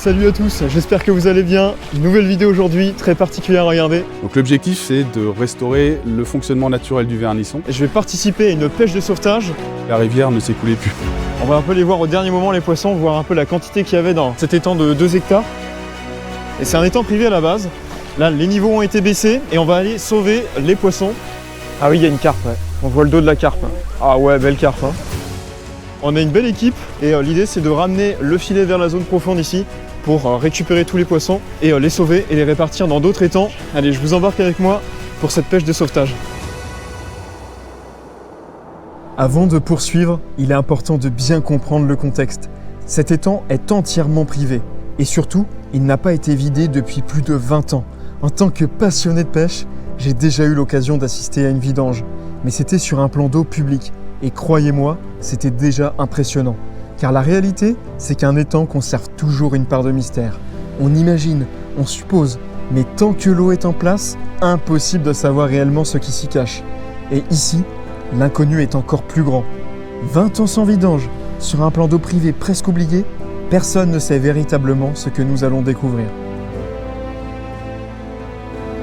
Salut à tous, j'espère que vous allez bien. Une nouvelle vidéo aujourd'hui, très particulière à regarder. Donc l'objectif c'est de restaurer le fonctionnement naturel du Vernisson. Je vais participer à une pêche de sauvetage. La rivière ne s'écoulait plus. On va un peu les voir au dernier moment les poissons, voir un peu la quantité qu'il y avait dans cet étang de 2 hectares. Et c'est un étang privé à la base. Là les niveaux ont été baissés et on va aller sauver les poissons. Ah oui, il y a une carpe, ouais. On voit le dos de la carpe. Ah ouais, belle carpe. Hein. On a une belle équipe et l'idée c'est de ramener le filet vers la zone profonde ici pour récupérer tous les poissons et les sauver et les répartir dans d'autres étangs. Allez, je vous embarque avec moi pour cette pêche de sauvetage. Avant de poursuivre, il est important de bien comprendre le contexte. Cet étang est entièrement privé et surtout, il n'a pas été vidé depuis plus de 20 ans. En tant que passionné de pêche, j'ai déjà eu l'occasion d'assister à une vidange, mais c'était sur un plan d'eau public. Et croyez-moi, c'était déjà impressionnant. Car la réalité, c'est qu'un étang conserve toujours une part de mystère. On imagine, on suppose, mais tant que l'eau est en place, impossible de savoir réellement ce qui s'y cache. Et ici, l'inconnu est encore plus grand. 20 ans sans vidange, sur un plan d'eau privé presque oublié, personne ne sait véritablement ce que nous allons découvrir.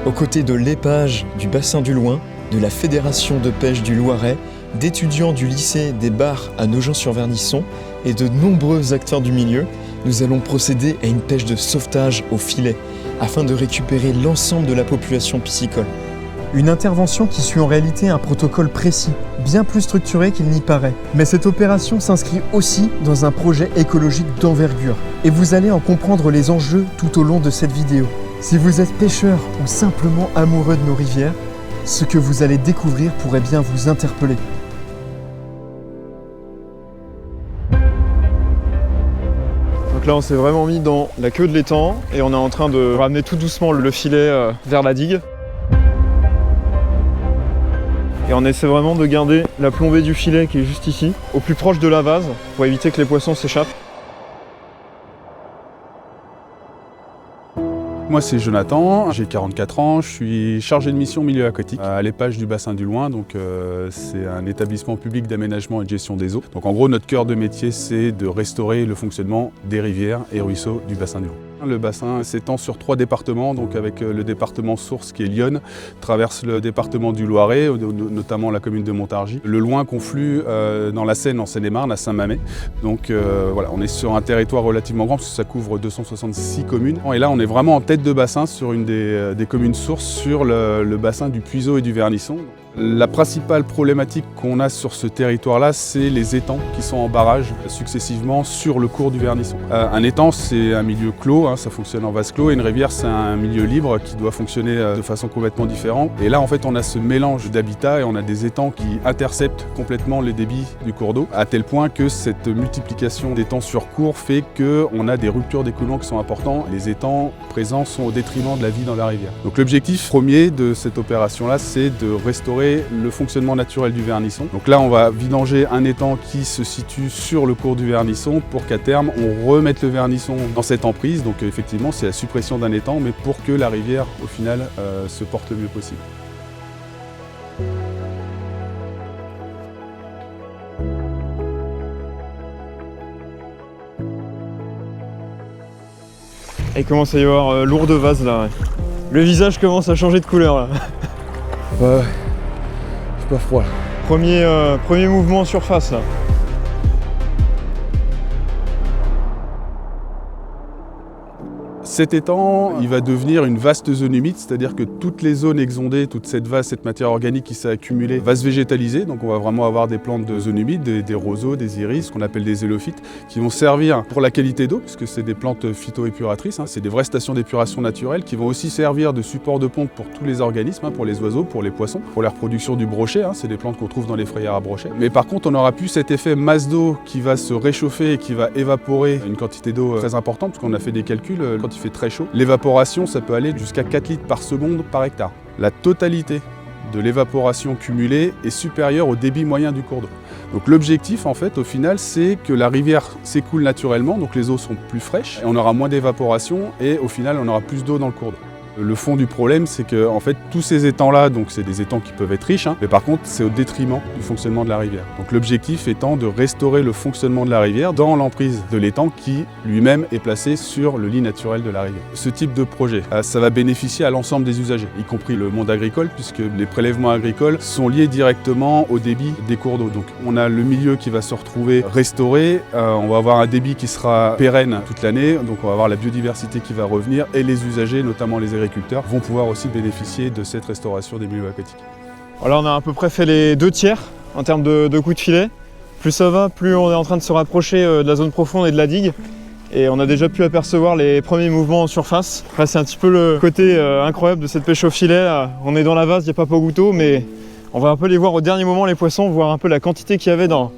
Aux côtés de l'épage du bassin du Loing, de la Fédération de pêche du Loiret, d'étudiants du lycée des Bars à Nogent-sur-Vernisson et de nombreux acteurs du milieu, nous allons procéder à une pêche de sauvetage au filet afin de récupérer l'ensemble de la population piscicole. Une intervention qui suit en réalité un protocole précis, bien plus structuré qu'il n'y paraît. Mais cette opération s'inscrit aussi dans un projet écologique d'envergure. Et vous allez en comprendre les enjeux tout au long de cette vidéo. Si vous êtes pêcheur ou simplement amoureux de nos rivières, ce que vous allez découvrir pourrait bien vous interpeller. Donc là on s'est vraiment mis dans la queue de l'étang et on est en train de ramener tout doucement le filet vers la digue. Et on essaie vraiment de garder la plombée du filet qui est juste ici, au plus proche de la vase, pour éviter que les poissons s'échappent. Moi c'est Jonathan, j'ai 44 ans, je suis chargé de mission milieu aquatique à l'épage du bassin du Loing, donc c'est un établissement public d'aménagement et de gestion des eaux. Donc en gros notre cœur de métier c'est de restaurer le fonctionnement des rivières et ruisseaux du bassin du Loing. Le bassin s'étend sur 3 départements, donc avec le département source qui est l'Yonne, traverse le département du Loiret, notamment la commune de Montargis. Le Loing conflue dans la Seine en Seine-et-Marne à Saint-Mamet. Donc voilà, on est sur un territoire relativement grand parce que ça couvre 266 communes. Et là on est vraiment en tête de bassin sur une des communes sources sur le bassin du Puiseau et du Vernisson. La principale problématique qu'on a sur ce territoire-là, c'est les étangs qui sont en barrage successivement sur le cours du Vernisson. Un étang, c'est un milieu clos, ça fonctionne en vase clos, et une rivière, c'est un milieu libre qui doit fonctionner de façon complètement différente. Et là, en fait, on a ce mélange d'habitats et on a des étangs qui interceptent complètement les débits du cours d'eau, à tel point que cette multiplication d'étangs sur cours fait qu'on a des ruptures d'écoulement qui sont importantes. Les étangs présents sont au détriment de la vie dans la rivière. Donc l'objectif premier de cette opération-là, c'est de restaurer le fonctionnement naturel du Vernisson. Donc là, on va vidanger un étang qui se situe sur le cours du Vernisson pour qu'à terme, on remette le Vernisson dans cette emprise. Donc effectivement, c'est la suppression d'un étang, mais pour que la rivière, au final, se porte le mieux possible. Et il commence à y avoir lourd de vase là. Ouais. Le visage commence à changer de couleur là. Ouais. Pas froid. Premier mouvement en surface là. Cet étang, il va devenir une vaste zone humide, c'est-à-dire que toutes les zones exondées, toute cette vase, cette matière organique qui s'est accumulée, va se végétaliser. Donc on va vraiment avoir des plantes de zone humide, des roseaux, des iris, ce qu'on appelle des zélophytes, qui vont servir pour la qualité d'eau, puisque c'est des plantes phytoépuratrices, c'est des vraies stations d'épuration naturelles, qui vont aussi servir de support de pompe pour tous les organismes, pour les oiseaux, pour les poissons, pour la reproduction du brochet, c'est des plantes qu'on trouve dans les frayères à brochet. Mais par contre, on n'aura plus cet effet masse d'eau qui va se réchauffer et qui va évaporer une quantité d'eau très importante, parce qu'on a fait des calculs, quand il fait très chaud, l'évaporation, ça peut aller jusqu'à 4 litres par seconde par hectare. La totalité de l'évaporation cumulée est supérieure au débit moyen du cours d'eau. Donc l'objectif, en fait, au final, c'est que la rivière s'écoule naturellement, donc les eaux sont plus fraîches, et on aura moins d'évaporation, et au final, on aura plus d'eau dans le cours d'eau. Le fond du problème, c'est que en fait, tous ces étangs-là, donc c'est des étangs qui peuvent être riches, mais par contre, c'est au détriment du fonctionnement de la rivière. Donc l'objectif étant de restaurer le fonctionnement de la rivière dans l'emprise de l'étang qui lui-même est placé sur le lit naturel de la rivière. Ce type de projet, ça va bénéficier à l'ensemble des usagers, y compris le monde agricole, puisque les prélèvements agricoles sont liés directement au débit des cours d'eau. Donc on a le milieu qui va se retrouver restauré, on va avoir un débit qui sera pérenne toute l'année, donc on va avoir la biodiversité qui va revenir et les usagers, notamment les agriculteurs, vont pouvoir aussi bénéficier de cette restauration des milieux aquatiques. Voilà, on a à peu près fait les 2/3 en termes de coups de filet. Plus ça va, plus on est en train de se rapprocher de la zone profonde et de la digue. Et on a déjà pu apercevoir les premiers mouvements en surface. Après, c'est un petit peu le côté incroyable de cette pêche au filet. On est dans la vase, il n'y a pas Pogouto, mais on va un peu les voir au dernier moment, les poissons, voir un peu la quantité qu'il y avait dans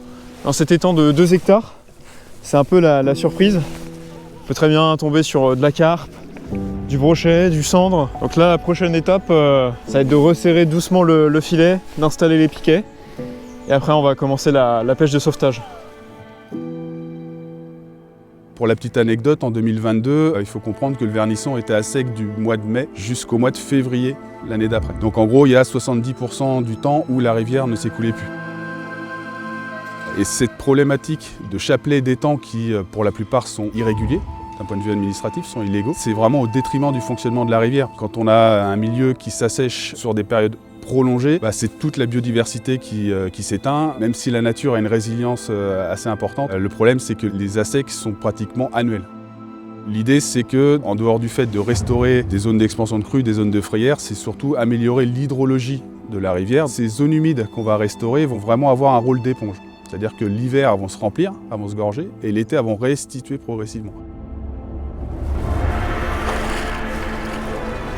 cet étang de 2 hectares. C'est un peu la surprise. On peut très bien tomber sur de la carpe, du brochet, du cendre. Donc là, la prochaine étape, ça va être de resserrer doucement le filet, d'installer les piquets. Et après, on va commencer la pêche de sauvetage. Pour la petite anecdote, en 2022, il faut comprendre que le vernisson était à sec du mois de mai jusqu'au mois de février l'année d'après. Donc en gros, il y a 70% du temps où la rivière ne s'écoulait plus. Et cette problématique de chapelets d'étangs qui, pour la plupart, sont irréguliers, d'un point de vue administratif, sont illégaux, c'est vraiment au détriment du fonctionnement de la rivière. Quand on a un milieu qui s'assèche sur des périodes prolongées, c'est toute la biodiversité qui s'éteint, même si la nature a une résilience assez importante. Le problème, c'est que les assecs sont pratiquement annuels. L'idée, c'est que, en dehors du fait de restaurer des zones d'expansion de crue, des zones de frayère, c'est surtout améliorer l'hydrologie de la rivière. Ces zones humides qu'on va restaurer vont vraiment avoir un rôle d'éponge. C'est-à-dire que l'hiver, elles vont se remplir, elles vont se gorger, et l'été, elles vont restituer progressivement.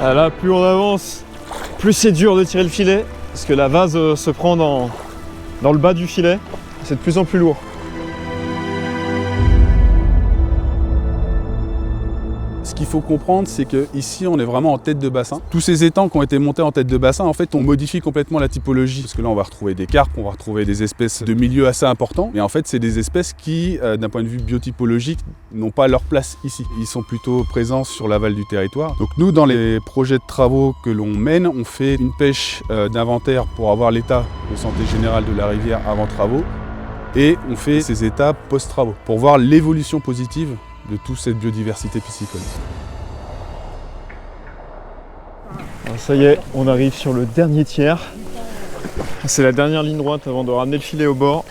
Ah là, plus on avance, plus c'est dur de tirer le filet, parce que la vase se prend dans le bas du filet, c'est de plus en plus lourd. Ce qu'il faut comprendre, c'est qu'ici, on est vraiment en tête de bassin. Tous ces étangs qui ont été montés en tête de bassin, en fait, on modifie complètement la typologie. Parce que là, on va retrouver des carpes, on va retrouver des espèces de milieux assez importants. Mais en fait, c'est des espèces qui, d'un point de vue biotypologique, n'ont pas leur place ici. Ils sont plutôt présents sur l'aval du territoire. Donc nous, dans les projets de travaux que l'on mène, on fait une pêche d'inventaire pour avoir l'état de santé générale de la rivière avant travaux. Et on fait ces états post-travaux pour voir l'évolution positive de toute cette biodiversité piscicole. Alors ça y est, on arrive sur le dernier tiers. C'est la dernière ligne droite avant de ramener le filet au bord.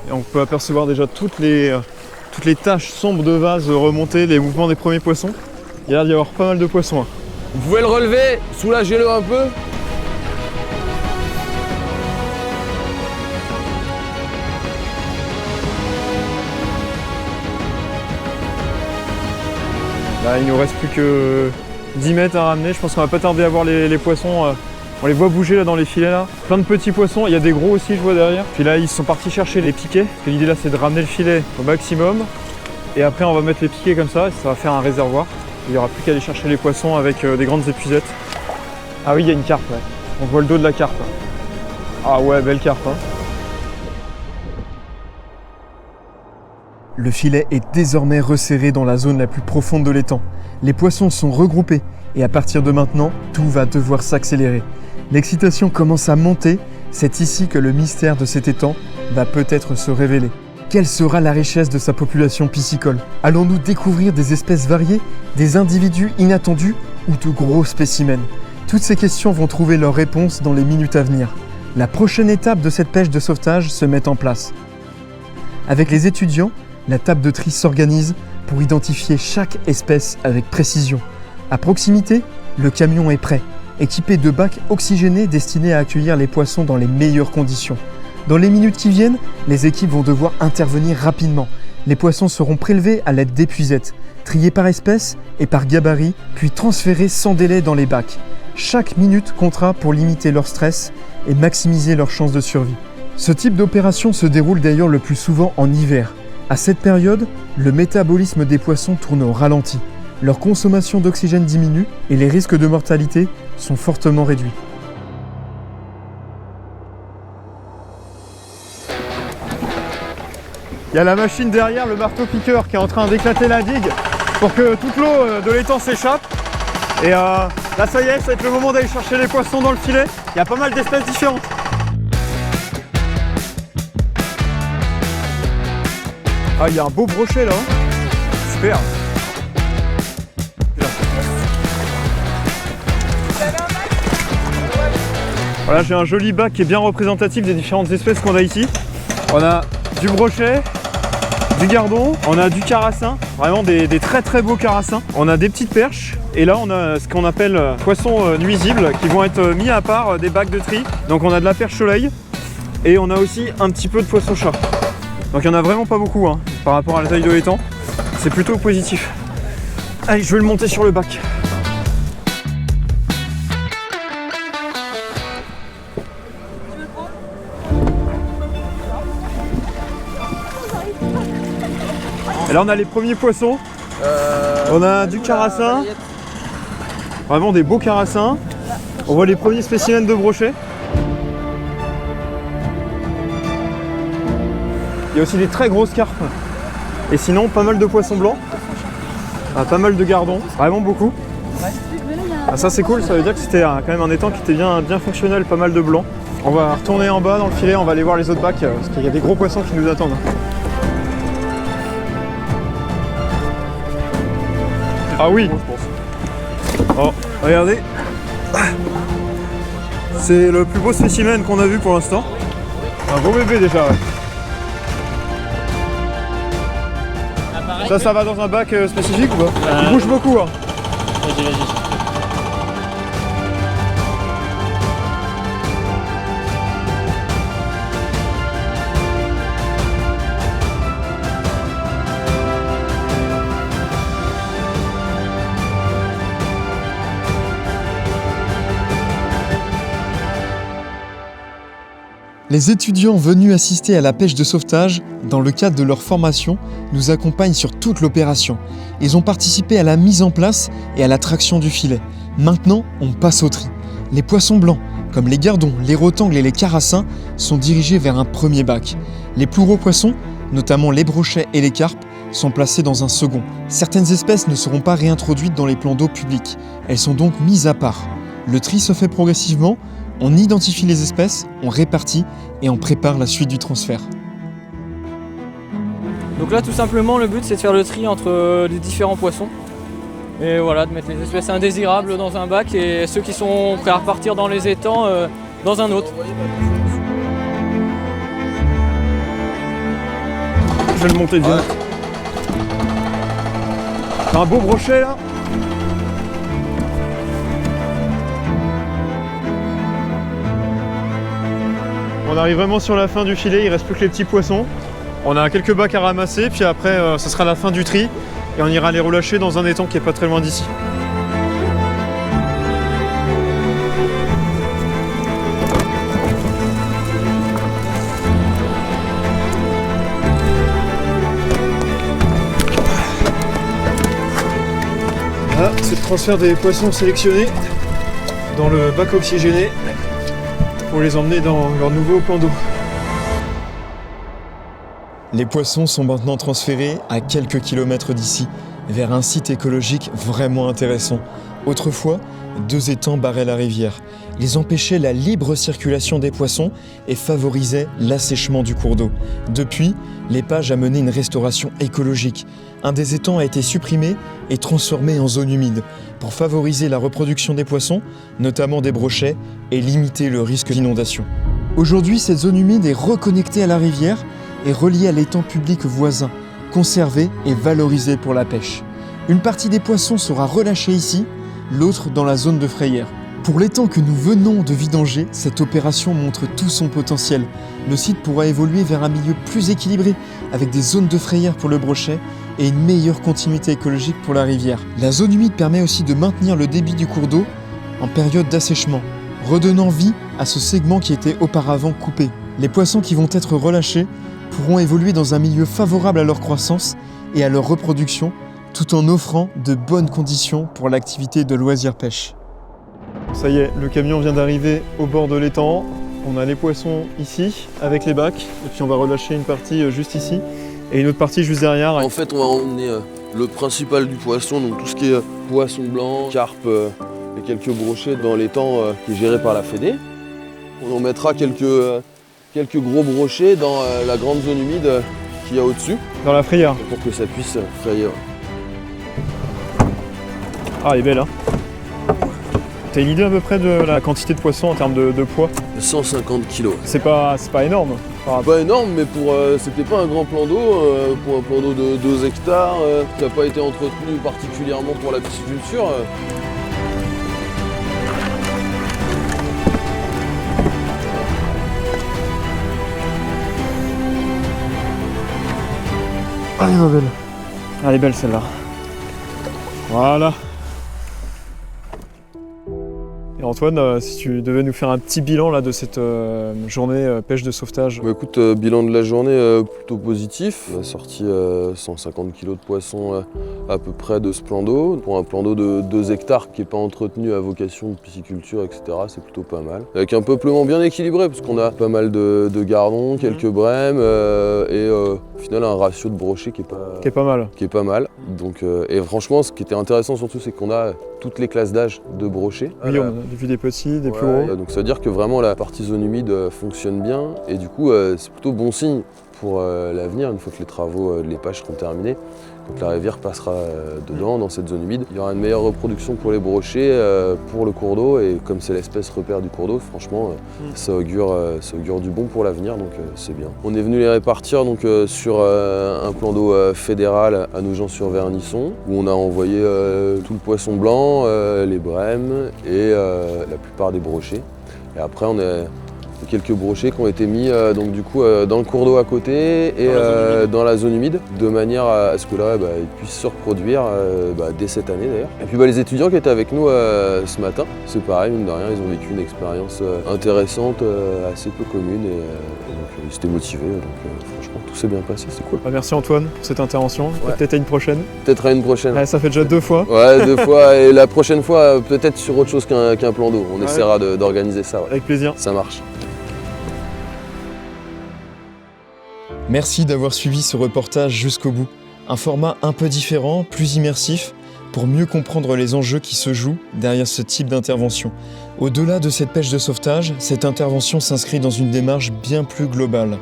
Et on peut apercevoir déjà toutes les taches sombres de vase remonter, les mouvements des premiers poissons. Il y a l'air d'y avoir pas mal de poissons. Vous pouvez le relever, soulagez-le un peu. Là, il nous reste plus que 10 mètres à ramener. Je pense qu'on va pas tarder à voir les poissons. On les voit bouger là dans les filets là. Plein de petits poissons, il y a des gros aussi je vois derrière. Puis là ils sont partis chercher les piquets. Parce que l'idée là c'est de ramener le filet au maximum. Et après on va mettre les piquets comme ça et ça va faire un réservoir. Il n'y aura plus qu'à aller chercher les poissons avec des grandes épuisettes. Ah oui, il y a une carpe, ouais. On voit le dos de la carpe. Ah ouais, belle carpe. Hein. Le filet est désormais resserré dans la zone la plus profonde de l'étang. Les poissons sont regroupés et à partir de maintenant, tout va devoir s'accélérer. L'excitation commence à monter, c'est ici que le mystère de cet étang va peut-être se révéler. Quelle sera la richesse de sa population piscicole? Allons-nous découvrir des espèces variées, des individus inattendus ou de gros spécimens? Toutes ces questions vont trouver leur réponse dans les minutes à venir. La prochaine étape de cette pêche de sauvetage se met en place. Avec les étudiants, la table de tri s'organise pour identifier chaque espèce avec précision. À proximité, le camion est prêt, équipé de bacs oxygénés destinés à accueillir les poissons dans les meilleures conditions. Dans les minutes qui viennent, les équipes vont devoir intervenir rapidement. Les poissons seront prélevés à l'aide d'épuisettes, triés par espèce et par gabarit, puis transférés sans délai dans les bacs. Chaque minute comptera pour limiter leur stress et maximiser leurs chances de survie. Ce type d'opération se déroule d'ailleurs le plus souvent en hiver. À cette période, le métabolisme des poissons tourne au ralenti. Leur consommation d'oxygène diminue et les risques de mortalité sont fortement réduits. Il y a la machine derrière, le marteau-piqueur qui est en train d'éclater la digue pour que toute l'eau de l'étang s'échappe. Et Là ça y est, ça va être le moment d'aller chercher les poissons dans le filet. Il y a pas mal d'espèces différentes. Ah, il y a un beau brochet là. Super. Voilà, j'ai un joli bac qui est bien représentatif des différentes espèces qu'on a ici. On a du brochet, du gardon, on a du carassin, vraiment des très très beaux carassins. On a des petites perches et là on a ce qu'on appelle poissons nuisibles qui vont être mis à part des bacs de tri. Donc on a de la perche soleil et on a aussi un petit peu de poisson chat. Donc il n'y en a vraiment pas beaucoup hein, par rapport à la taille de l'étang. C'est plutôt positif. Allez, je vais le monter sur le bac. Et là on a les premiers poissons. On a du carassin. Vraiment des beaux carassins. On voit les premiers spécimens de brochet. Il y a aussi des très grosses carpes. Et sinon pas mal de poissons blancs. Pas mal de gardons. Vraiment beaucoup. Ah, ça c'est cool, ça veut dire que c'était quand même un étang qui était bien fonctionnel, pas mal de blancs. On va retourner en bas dans le filet, on va aller voir les autres bacs parce qu'il y a des gros poissons qui nous attendent. Ah oui. Oh, regardez. C'est le plus beau spécimen qu'on a vu pour l'instant. Un beau bébé déjà. Ouais. Ça va dans un bac spécifique ou pas? Il bouge beaucoup. Hein. Vas-y. Les étudiants venus assister à la pêche de sauvetage, dans le cadre de leur formation, nous accompagnent sur toute l'opération. Ils ont participé à la mise en place et à la traction du filet. Maintenant, on passe au tri. Les poissons blancs, comme les gardons, les rotangles et les carassins, sont dirigés vers un premier bac. Les plus gros poissons, notamment les brochets et les carpes, sont placés dans un second. Certaines espèces ne seront pas réintroduites dans les plans d'eau publics. Elles sont donc mises à part. Le tri se fait progressivement. On identifie les espèces, on répartit et on prépare la suite du transfert. Donc là tout simplement le but c'est de faire le tri entre les différents poissons. Et voilà, de mettre les espèces indésirables dans un bac et ceux qui sont prêts à repartir dans les étangs dans un autre. Je vais le monter bien. T'as un beau brochet là. On arrive vraiment sur la fin du filet, il reste plus que les petits poissons. On a quelques bacs à ramasser, puis après ce sera la fin du tri et on ira les relâcher dans un étang qui est pas très loin d'ici. Là, c'est le transfert des poissons sélectionnés dans le bac oxygéné pour les emmener dans leur nouveau plan d'eau. Les poissons sont maintenant transférés à quelques kilomètres d'ici, vers un site écologique vraiment intéressant. Autrefois, 2 étangs barraient la rivière. Ils empêchaient la libre circulation des poissons et favorisaient l'assèchement du cours d'eau. Depuis, l'épage a mené une restauration écologique. Un des étangs a été supprimé et transformé en zone humide pour favoriser la reproduction des poissons, notamment des brochets, et limiter le risque d'inondation. Aujourd'hui, cette zone humide est reconnectée à la rivière et reliée à l'étang public voisin, conservé et valorisé pour la pêche. Une partie des poissons sera relâchée ici, l'autre dans la zone de frayère. Pour l'étang que nous venons de vidanger, cette opération montre tout son potentiel. Le site pourra évoluer vers un milieu plus équilibré, avec des zones de frayère pour le brochet et une meilleure continuité écologique pour la rivière. La zone humide permet aussi de maintenir le débit du cours d'eau en période d'assèchement, redonnant vie à ce segment qui était auparavant coupé. Les poissons qui vont être relâchés pourront évoluer dans un milieu favorable à leur croissance et à leur reproduction, tout en offrant de bonnes conditions pour l'activité de loisir pêche. Ça y est, le camion vient d'arriver au bord de l'étang. On a les poissons ici avec les bacs et puis on va relâcher une partie juste ici et une autre partie juste derrière. En fait, on va emmener le principal du poisson, donc tout ce qui est poisson blanc, carpe et quelques brochets dans l'étang qui est géré par la Fédé. On en mettra quelques gros brochets dans la grande zone humide qu'il y a au-dessus. Dans la frayeur. Pour que ça puisse frayer. Ah, elle est belle, hein. T'as une idée à peu près de la quantité de poissons en termes de poids? 150 kg. C'est pas énorme. Pas énorme, mais c'était pas un grand plan d'eau. Pour un plan d'eau de 2 hectares, qui n'a pas été entretenu particulièrement pour la pisciculture. Ah, elle est belle. Elle est belle celle-là. Voilà. Et Antoine, si tu devais nous faire un petit bilan là, de cette journée pêche de sauvetage. Bah écoute, bilan de la journée plutôt positif. On a sorti 150 kg de poissons à peu près de ce plan d'eau. Pour un plan d'eau de 2 hectares qui n'est pas entretenu à vocation de pisciculture, etc., c'est plutôt pas mal. Avec un peuplement bien équilibré, parce qu'on a pas mal de gardons, quelques brèmes, et au final un ratio de brochets qui est pas mal. Donc, et franchement, ce qui était intéressant surtout, c'est qu'on a toutes les classes d'âge de brochets. Oui, on a vu des petits, des plus gros. Donc ça veut dire que vraiment la partie zone humide fonctionne bien, et du coup c'est plutôt bon signe pour l'avenir, une fois que les travaux de l'épage seront terminés. Quand la rivière passera dedans, dans cette zone humide, il y aura une meilleure reproduction pour les brochets, pour le cours d'eau, et comme c'est l'espèce repère du cours d'eau, franchement ça augure du bon pour l'avenir, donc c'est bien. On est venu les répartir donc, sur un plan d'eau fédéral à Nogent-sur-Vernisson, où on a envoyé tout le poisson blanc, les brèmes et la plupart des brochets. Et après on a quelques brochets qui ont été mis donc, du coup, dans le cours d'eau à côté et dans la zone humide, de manière à ce que là ils puissent se reproduire dès cette année d'ailleurs. Et puis les étudiants qui étaient avec nous ce matin, c'est pareil, mine de rien, ils ont vécu une expérience intéressante, assez peu commune, et donc ils étaient motivés, donc franchement tout s'est bien passé, c'est cool. Merci Antoine pour cette intervention, Ouais. Peut-être à une prochaine. Peut-être à une prochaine. Ouais, ça fait déjà 2 fois. Ouais, 2 fois, et la prochaine fois peut-être sur autre chose qu'un plan d'eau, on essaiera d'organiser ça. Ouais. Avec plaisir. Ça marche. Merci d'avoir suivi ce reportage jusqu'au bout. Un format un peu différent, plus immersif, pour mieux comprendre les enjeux qui se jouent derrière ce type d'intervention. Au-delà de cette pêche de sauvetage, cette intervention s'inscrit dans une démarche bien plus globale.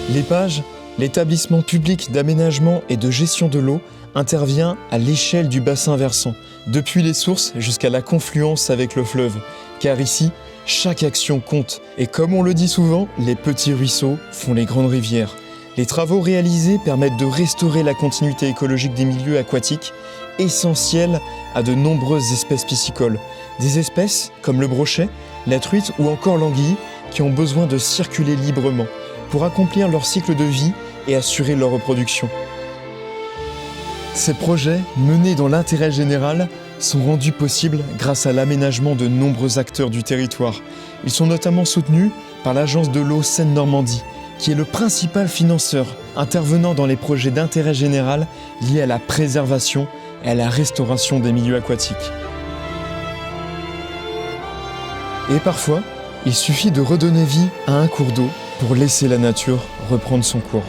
L'épage, l'établissement public d'aménagement et de gestion de l'eau, intervient à l'échelle du bassin versant, depuis les sources jusqu'à la confluence avec le fleuve. Car ici, chaque action compte. Et comme on le dit souvent, les petits ruisseaux font les grandes rivières. Les travaux réalisés permettent de restaurer la continuité écologique des milieux aquatiques, essentiels à de nombreuses espèces piscicoles. Des espèces comme le brochet, la truite ou encore l'anguille qui ont besoin de circuler librement pour accomplir leur cycle de vie et assurer leur reproduction. Ces projets, menés dans l'intérêt général, sont rendus possibles grâce à l'aménagement de nombreux acteurs du territoire. Ils sont notamment soutenus par l'Agence de l'eau Seine-Normandie, qui est le principal financeur intervenant dans les projets d'intérêt général liés à la préservation et à la restauration des milieux aquatiques. Et parfois, il suffit de redonner vie à un cours d'eau pour laisser la nature reprendre son cours.